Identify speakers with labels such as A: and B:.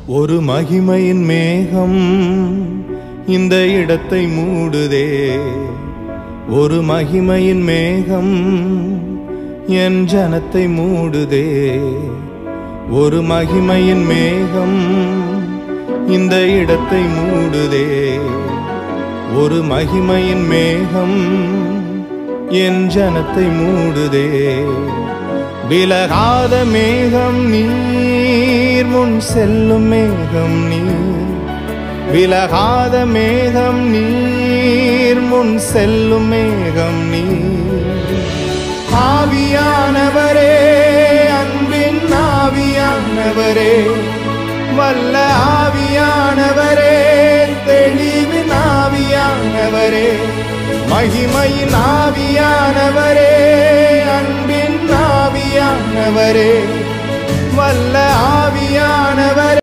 A: ஒரு மகிமையின் மேகம் இந்த இடத்தை மூடுதே. ஒரு மகிமையின் மேகம் என் ஜனத்தை மூடுதே. ஒரு மகிமையின் மேகம் இந்த இடத்தை மூடுதே. ஒரு மகிமையின் மேகம் என் ஜனத்தை மூடுதே. விலகாத மேகம் நீர், முன் செல்லும் மேகம் நீர். விலகாத மேகம் நீர், முன் செல்லும் மேகம் நீர். ஆவியானவரே, அன்பின் ஆவியானவரே, வல்ல ஆவியானவரே, தெளிவின் ஆவியானவரே, மகிமையின் ஆவியானவரே, அன்பின் ஆவியானவரே, வல்ல ஆவியானவரே.